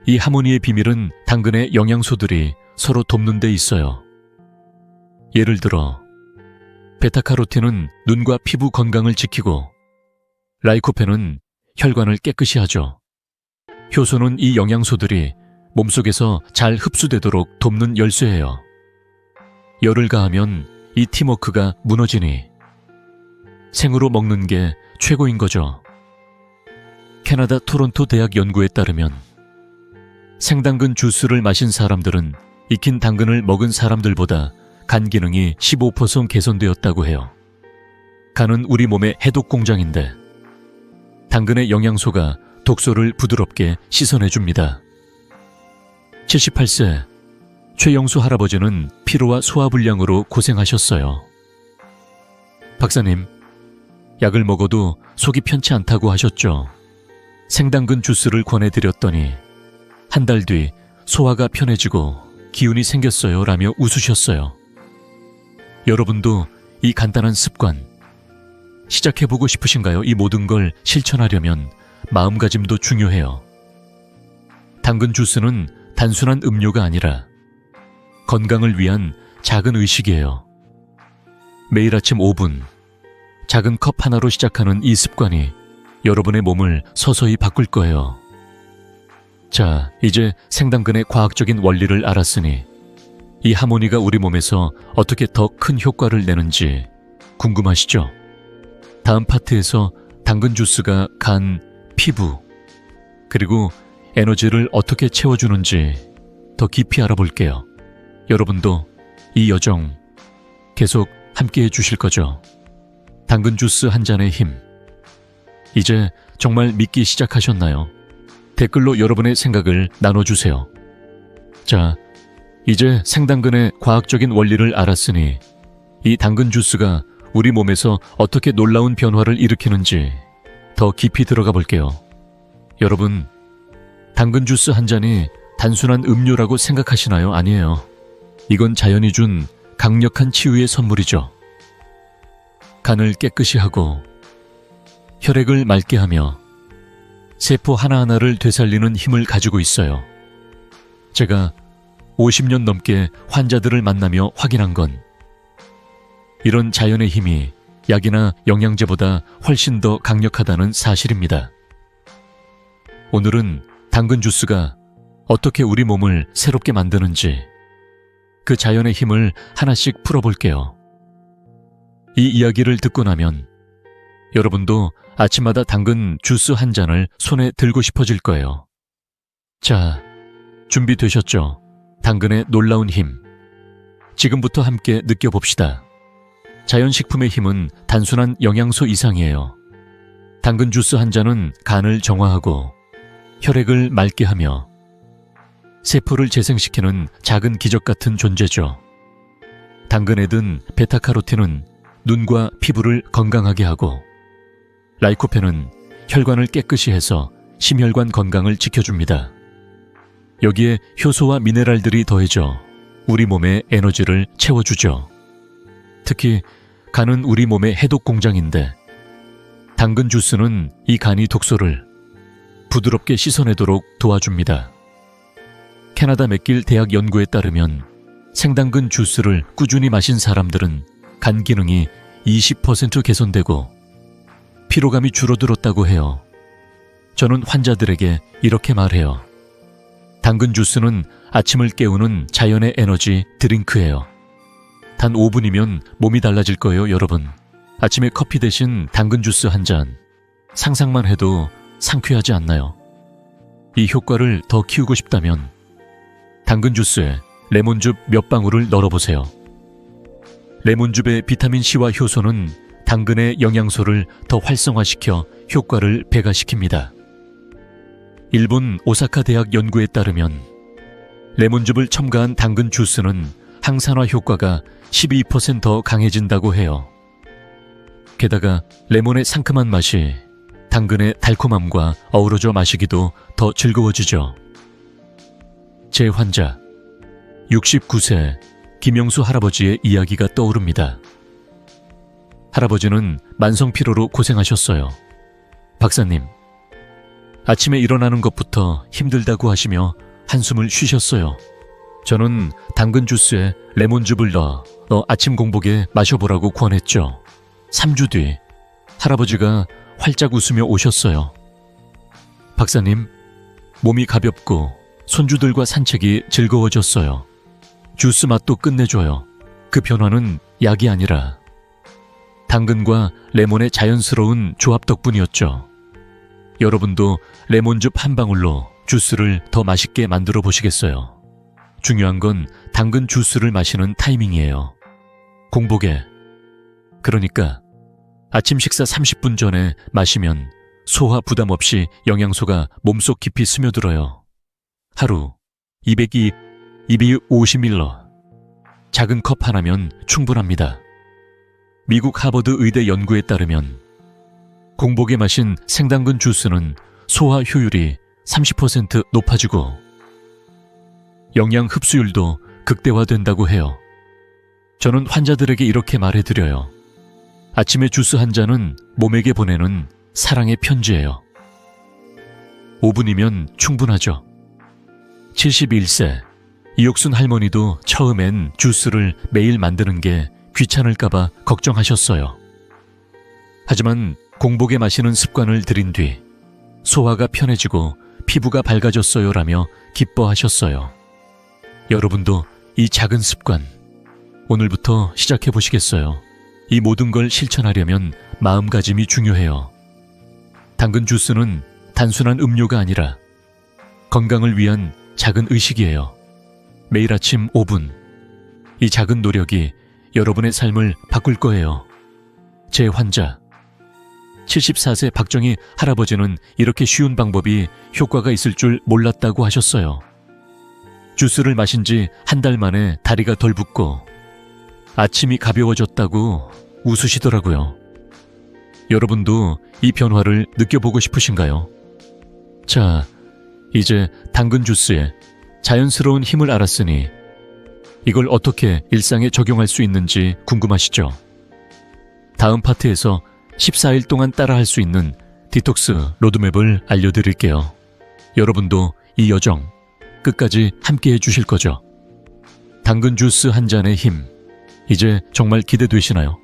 이 하모니의 비밀은 당근의 영양소들이 서로 돕는 데 있어요. 예를 들어 베타카로틴은 눈과 피부 건강을 지키고 라이코펜은 혈관을 깨끗이 하죠. 효소는 이 영양소들이 몸속에서 잘 흡수되도록 돕는 열쇠예요. 열을 가하면 이 팀워크가 무너지니 생으로 먹는 게 최고인 거죠. 캐나다 토론토 대학 연구에 따르면 생당근 주스를 마신 사람들은 익힌 당근을 먹은 사람들보다 간 기능이 15% 개선되었다고 해요. 간은 우리 몸의 해독 공장인데 당근의 영양소가 독소를 부드럽게 씻어내줍니다. 78세 최영수 할아버지는 피로와 소화불량으로 고생하셨어요. 박사님, 약을 먹어도 속이 편치 않다고 하셨죠. 생당근 주스를 권해드렸더니 한 달 뒤 소화가 편해지고 기운이 생겼어요 라며 웃으셨어요. 여러분도 이 간단한 습관 시작해보고 싶으신가요? 이 모든 걸 실천하려면 마음가짐도 중요해요. 당근 주스는 단순한 음료가 아니라 건강을 위한 작은 의식이에요. 매일 아침 5분, 작은 컵 하나로 시작하는 이 습관이 여러분의 몸을 서서히 바꿀 거예요. 자, 이제 생당근의 과학적인 원리를 알았으니 이 하모니가 우리 몸에서 어떻게 더 큰 효과를 내는지 궁금하시죠? 다음 파트에서 당근 주스가 간, 피부, 그리고 에너지를 어떻게 채워주는지 더 깊이 알아볼게요. 여러분도 이 여정 계속 함께 해주실 거죠? 당근 주스 한 잔의 힘. 이제 정말 믿기 시작하셨나요? 댓글로 여러분의 생각을 나눠주세요. 자, 이제 생당근의 과학적인 원리를 알았으니 이 당근 주스가 우리 몸에서 어떻게 놀라운 변화를 일으키는지 더 깊이 들어가 볼게요. 여러분, 당근 주스 한 잔이 단순한 음료라고 생각하시나요? 아니에요. 이건 자연이 준 강력한 치유의 선물이죠. 간을 깨끗이 하고 혈액을 맑게 하며 세포 하나하나를 되살리는 힘을 가지고 있어요. 제가 50년 넘게 환자들을 만나며 확인한 건 이런 자연의 힘이 약이나 영양제보다 훨씬 더 강력하다는 사실입니다. 오늘은 당근 주스가 어떻게 우리 몸을 새롭게 만드는지 그 자연의 힘을 하나씩 풀어볼게요. 이 이야기를 듣고 나면 여러분도 아침마다 당근 주스 한 잔을 손에 들고 싶어질 거예요. 자, 준비되셨죠? 당근의 놀라운 힘. 지금부터 함께 느껴봅시다. 자연식품의 힘은 단순한 영양소 이상이에요. 당근 주스 한 잔은 간을 정화하고 혈액을 맑게 하며 세포를 재생시키는 작은 기적 같은 존재죠. 당근에 든 베타카로틴은 눈과 피부를 건강하게 하고 라이코펜은 혈관을 깨끗이 해서 심혈관 건강을 지켜줍니다. 여기에 효소와 미네랄들이 더해져 우리 몸의 에너지를 채워주죠. 특히 간은 우리 몸의 해독 공장인데 당근 주스는 이 간이 독소를 부드럽게 씻어내도록 도와줍니다. 캐나다 맥길 대학 연구에 따르면 생당근 주스를 꾸준히 마신 사람들은 간 기능이 20% 개선되고 피로감이 줄어들었다고 해요. 저는 환자들에게 이렇게 말해요. 당근 주스는 아침을 깨우는 자연의 에너지 드링크예요. 단 5분이면 몸이 달라질 거예요, 여러분. 아침에 커피 대신 당근 주스 한 잔. 상상만 해도 상쾌하지 않나요? 이 효과를 더 키우고 싶다면 당근 주스에 레몬즙 몇 방울을 널어보세요. 레몬즙의 비타민C와 효소는 당근의 영양소를 더 활성화시켜 효과를 배가시킵니다. 일본 오사카 대학 연구에 따르면 레몬즙을 첨가한 당근 주스는 항산화 효과가 12% 강해진다고 해요. 게다가 레몬의 상큼한 맛이 당근의 달콤함과 어우러져 마시기도 더 즐거워지죠. 제 환자 69세 김영수 할아버지의 이야기가 떠오릅니다. 할아버지는 만성피로로 고생하셨어요. 박사님, 아침에 일어나는 것부터 힘들다고 하시며 한숨을 쉬셨어요. 저는 당근 주스에 레몬즙을 넣어 아침 공복에 마셔보라고 권했죠. 3주 뒤 할아버지가 활짝 웃으며 오셨어요. 박사님, 몸이 가볍고 손주들과 산책이 즐거워졌어요. 주스 맛도 끝내줘요. 그 변화는 약이 아니라 당근과 레몬의 자연스러운 조합 덕분이었죠. 여러분도 레몬즙 한 방울로 주스를 더 맛있게 만들어 보시겠어요? 중요한 건 당근 주스를 마시는 타이밍이에요. 공복에, 그러니까 아침 식사 30분 전에 마시면 소화 부담 없이 영양소가 몸속 깊이 스며들어요. 하루 250ml, 작은 컵 하나면 충분합니다. 미국 하버드 의대 연구에 따르면 공복에 마신 생당근 주스는 소화 효율이 30% 높아지고 영양 흡수율도 극대화된다고 해요. 저는 환자들에게 이렇게 말해드려요. 아침에 주스 한 잔은 몸에게 보내는 사랑의 편지예요. 5분이면 충분하죠. 71세 이옥순 할머니도 처음엔 주스를 매일 만드는 게 귀찮을까봐 걱정하셨어요. 하지만 공복에 마시는 습관을 들인 뒤 소화가 편해지고 피부가 밝아졌어요 라며 기뻐하셨어요. 여러분도 이 작은 습관 오늘부터 시작해 보시겠어요? 이 모든 걸 실천하려면 마음가짐이 중요해요. 당근 주스는 단순한 음료가 아니라 건강을 위한 작은 의식이에요. 매일 아침 5분. 이 작은 노력이 여러분의 삶을 바꿀 거예요. 제 환자 74세 박정희 할아버지는 이렇게 쉬운 방법이 효과가 있을 줄 몰랐다고 하셨어요. 주스를 마신 지 한 달 만에 다리가 덜 붓고 아침이 가벼워졌다고 웃으시더라고요. 여러분도 이 변화를 느껴보고 싶으신가요? 자, 이제 당근 주스에 자연스러운 힘을 알았으니 이걸 어떻게 일상에 적용할 수 있는지 궁금하시죠? 다음 파트에서 14일 동안 따라할 수 있는 디톡스 로드맵을 알려드릴게요. 여러분도 이 여정 끝까지 함께 해주실 거죠? 당근 주스 한 잔의 힘, 이제 정말 기대되시나요?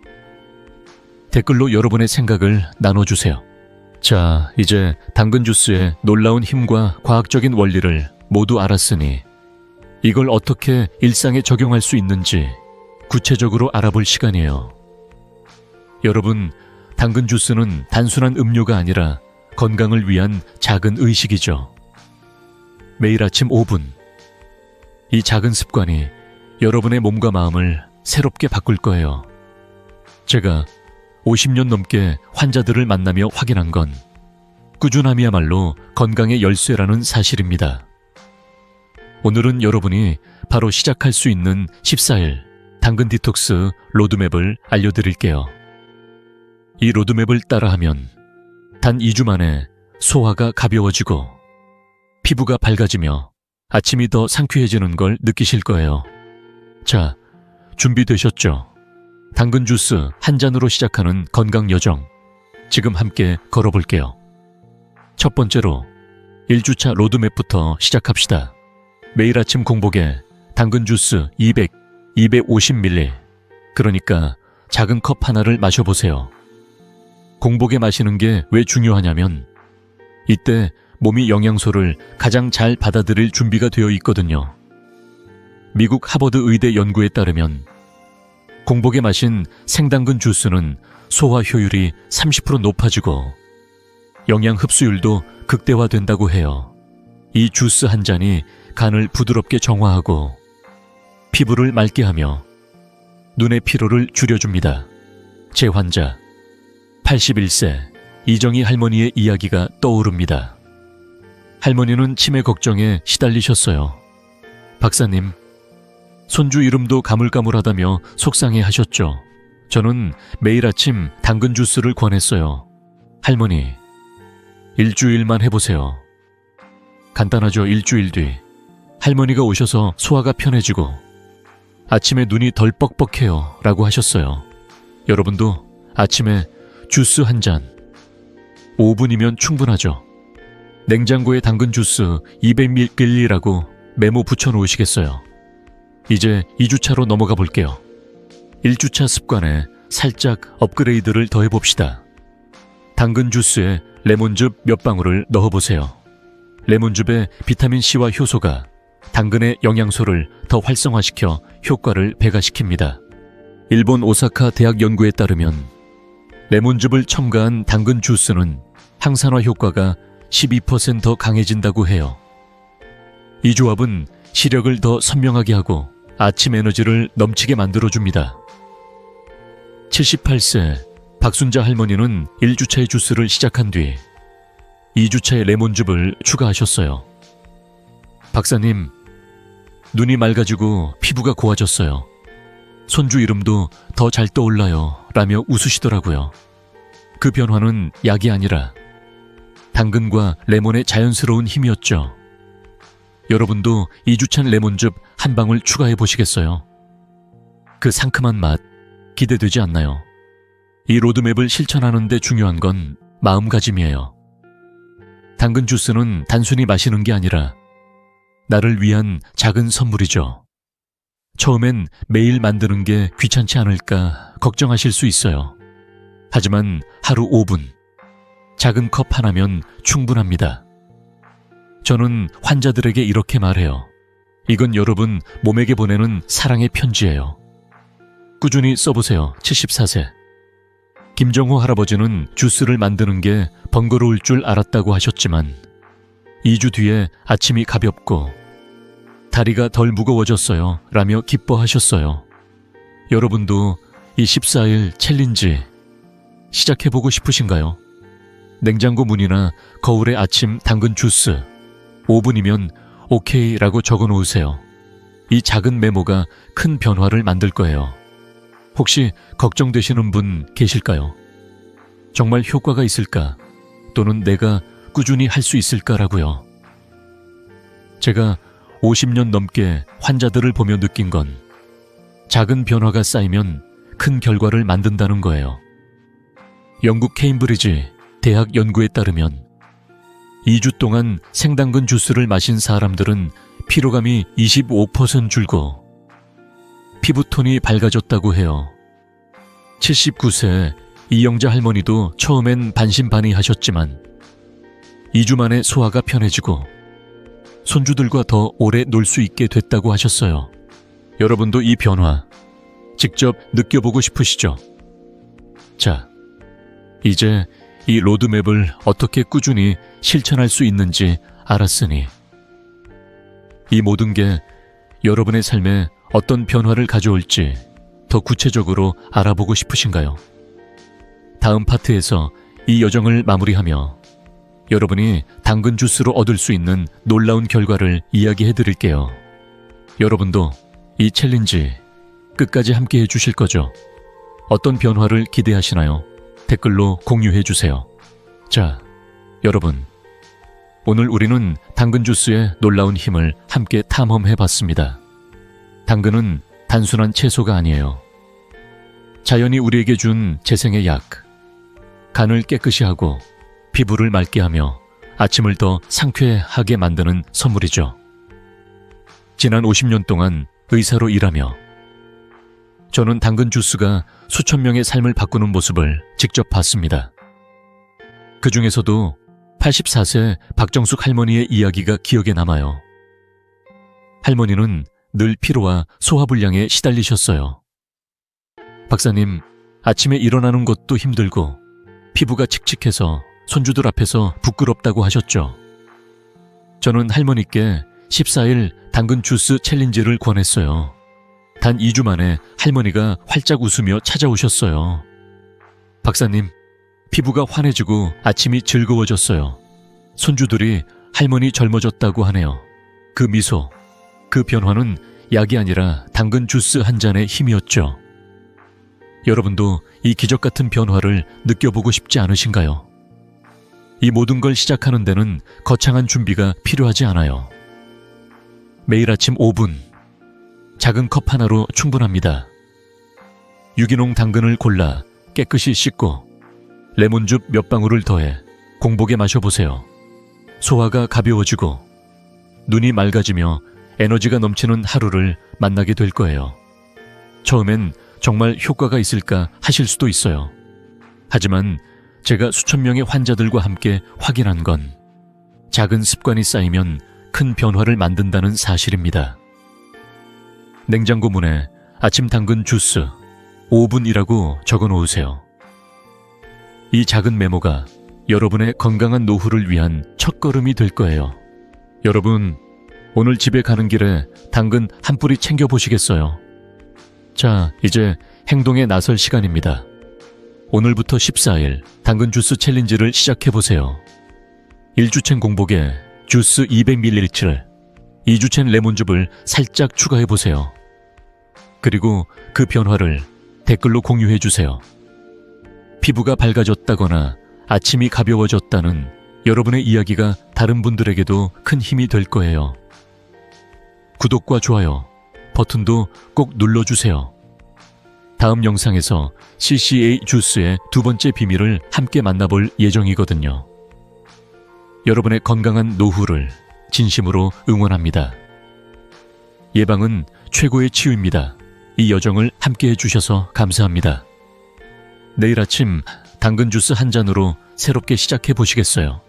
댓글로 여러분의 생각을 나눠주세요. 자, 이제 당근 주스의 놀라운 힘과 과학적인 원리를 모두 알았으니 이걸 어떻게 일상에 적용할 수 있는지 구체적으로 알아볼 시간이에요. 여러분, 당근 주스는 단순한 음료가 아니라 건강을 위한 작은 의식이죠. 매일 아침 5분. 이 작은 습관이 여러분의 몸과 마음을 새롭게 바꿀 거예요. 제가 50년 넘게 환자들을 만나며 확인한 건 꾸준함이야말로 건강의 열쇠라는 사실입니다. 오늘은 여러분이 바로 시작할 수 있는 14일 당근 디톡스 로드맵을 알려드릴게요. 이 로드맵을 따라하면 단 2주 만에 소화가 가벼워지고 피부가 밝아지며 아침이 더 상쾌해지는 걸 느끼실 거예요. 자, 준비되셨죠? 당근 주스 한 잔으로 시작하는 건강 여정, 지금 함께 걸어볼게요. 첫 번째로 1주차 로드맵부터 시작합시다. 매일 아침 공복에 당근 주스 200, 250ml, 그러니까 작은 컵 하나를 마셔보세요. 공복에 마시는 게 왜 중요하냐면 이때 몸이 영양소를 가장 잘 받아들일 준비가 되어 있거든요. 미국 하버드 의대 연구에 따르면 공복에 마신 생당근 주스는 소화 효율이 30% 높아지고 영양 흡수율도 극대화된다고 해요. 이 주스 한 잔이 간을 부드럽게 정화하고 피부를 맑게 하며 눈의 피로를 줄여줍니다. 제 환자 81세 이정희 할머니의 이야기가 떠오릅니다. 할머니는 치매 걱정에 시달리셨어요. 박사님, 손주 이름도 가물가물하다며 속상해 하셨죠. 저는 매일 아침 당근 주스를 권했어요. 할머니, 일주일만 해보세요. 간단하죠. 일주일 뒤 할머니가 오셔서 소화가 편해지고 아침에 눈이 덜 뻑뻑해요 라고 하셨어요. 여러분도 아침에 주스 한 잔 5분이면 충분하죠. 냉장고에 당근 주스 200ml라고 메모 붙여놓으시겠어요. 이제 2주차로 넘어가 볼게요. 1주차 습관에 살짝 업그레이드를 더해봅시다. 당근 주스에 레몬즙 몇 방울을 넣어보세요. 레몬즙의 비타민C와 효소가 당근의 영양소를 더 활성화시켜 효과를 배가시킵니다. 일본 오사카 대학 연구에 따르면 레몬즙을 첨가한 당근 주스는 항산화 효과가 12% 더 강해진다고 해요. 이 조합은 시력을 더 선명하게 하고 아침 에너지를 넘치게 만들어줍니다. 78세 박순자 할머니는 1주차의 주스를 시작한 뒤 2주차의 레몬즙을 추가하셨어요. 박사님, 눈이 맑아지고 피부가 고와졌어요. 손주 이름도 더 잘 떠올라요 라며 웃으시더라고요. 그 변화는 약이 아니라 당근과 레몬의 자연스러운 힘이었죠. 여러분도 2주차 레몬즙 한 방울 추가해 보시겠어요? 그 상큼한 맛 기대되지 않나요? 이 로드맵을 실천하는 데 중요한 건 마음가짐이에요. 당근 주스는 단순히 마시는 게 아니라 나를 위한 작은 선물이죠. 처음엔 매일 만드는 게 귀찮지 않을까 걱정하실 수 있어요. 하지만 하루 5분, 작은 컵 하나면 충분합니다. 저는 환자들에게 이렇게 말해요. 이건 여러분 몸에게 보내는 사랑의 편지예요. 꾸준히 써보세요. 74세. 김정호 할아버지는 주스를 만드는 게 번거로울 줄 알았다고 하셨지만 2주 뒤에 아침이 가볍고 다리가 덜 무거워졌어요 라며 기뻐하셨어요. 여러분도 이 14일 챌린지 시작해보고 싶으신가요? 냉장고 문이나 거울에 아침 당근 주스 5분이면 오케이라고 적어 놓으세요. 이 작은 메모가 큰 변화를 만들 거예요. 혹시 걱정되시는 분 계실까요? 정말 효과가 있을까? 또는 내가 꾸준히 할 수 있을까라고요. 제가 50년 넘게 환자들을 보며 느낀 건 작은 변화가 쌓이면 큰 결과를 만든다는 거예요. 영국 케임브리지 대학 연구에 따르면 2주 동안 생당근 주스를 마신 사람들은 피로감이 25% 줄고 피부톤이 밝아졌다고 해요. 79세 이영자 할머니도 처음엔 반신반의하셨지만 2주 만에 소화가 편해지고 손주들과 더 오래 놀 수 있게 됐다고 하셨어요. 여러분도 이 변화 직접 느껴보고 싶으시죠? 자, 이제 이 로드맵을 어떻게 꾸준히 실천할 수 있는지 알았으니 이 모든 게 여러분의 삶에 어떤 변화를 가져올지 더 구체적으로 알아보고 싶으신가요? 다음 파트에서 이 여정을 마무리하며 여러분이 당근 주스로 얻을 수 있는 놀라운 결과를 이야기해 드릴게요. 여러분도 이 챌린지 끝까지 함께 해주실 거죠? 어떤 변화를 기대하시나요? 댓글로 공유해 주세요. 자, 여러분, 오늘 우리는 당근 주스의 놀라운 힘을 함께 탐험해 봤습니다. 당근은 단순한 채소가 아니에요. 자연이 우리에게 준 재생의 약, 간을 깨끗이 하고 피부를 맑게 하며 아침을 더 상쾌하게 만드는 선물이죠. 지난 50년 동안 의사로 일하며 저는 당근 주스가 수천 명의 삶을 바꾸는 모습을 직접 봤습니다. 그 중에서도 84세 박정숙 할머니의 이야기가 기억에 남아요. 할머니는 늘 피로와 소화불량에 시달리셨어요. 박사님, 아침에 일어나는 것도 힘들고 피부가 칙칙해서 손주들 앞에서 부끄럽다고 하셨죠. 저는 할머니께 14일 당근 주스 챌린지를 권했어요. 단 2주 만에 할머니가 활짝 웃으며 찾아오셨어요. 박사님, 피부가 환해지고 아침이 즐거워졌어요. 손주들이 할머니 젊어졌다고 하네요. 그 미소, 그 변화는 약이 아니라 당근 주스 한 잔의 힘이었죠. 여러분도 이 기적 같은 변화를 느껴보고 싶지 않으신가요? 이 모든 걸 시작하는 데는 거창한 준비가 필요하지 않아요. 매일 아침 5분, 작은 컵 하나로 충분합니다. 유기농 당근을 골라 깨끗이 씻고 레몬즙 몇 방울을 더해 공복에 마셔보세요. 소화가 가벼워지고 눈이 맑아지며 에너지가 넘치는 하루를 만나게 될 거예요. 처음엔 정말 효과가 있을까 하실 수도 있어요. 하지만 제가 수천 명의 환자들과 함께 확인한 건 작은 습관이 쌓이면 큰 변화를 만든다는 사실입니다. 냉장고 문에 아침 당근 주스 5분이라고 적어 놓으세요. 이 작은 메모가 여러분의 건강한 노후를 위한 첫걸음이 될 거예요. 여러분, 오늘 집에 가는 길에 당근 한 뿌리 챙겨보시겠어요? 자, 이제 행동에 나설 시간입니다. 오늘부터 14일 당근 주스 챌린지를 시작해보세요. 1주챈 공복에 주스 200ml를 2주챈 레몬즙을 살짝 추가해보세요. 그리고 그 변화를 댓글로 공유해주세요. 피부가 밝아졌다거나 아침이 가벼워졌다는 여러분의 이야기가 다른 분들에게도 큰 힘이 될 거예요. 구독과 좋아요 버튼도 꼭 눌러주세요. 다음 영상에서 CCA 주스의 두 번째 비밀을 함께 만나볼 예정이거든요. 여러분의 건강한 노후를 진심으로 응원합니다. 예방은 최고의 치유입니다. 이 여정을 함께 해주셔서 감사합니다. 내일 아침 당근 주스 한 잔으로 새롭게 시작해 보시겠어요?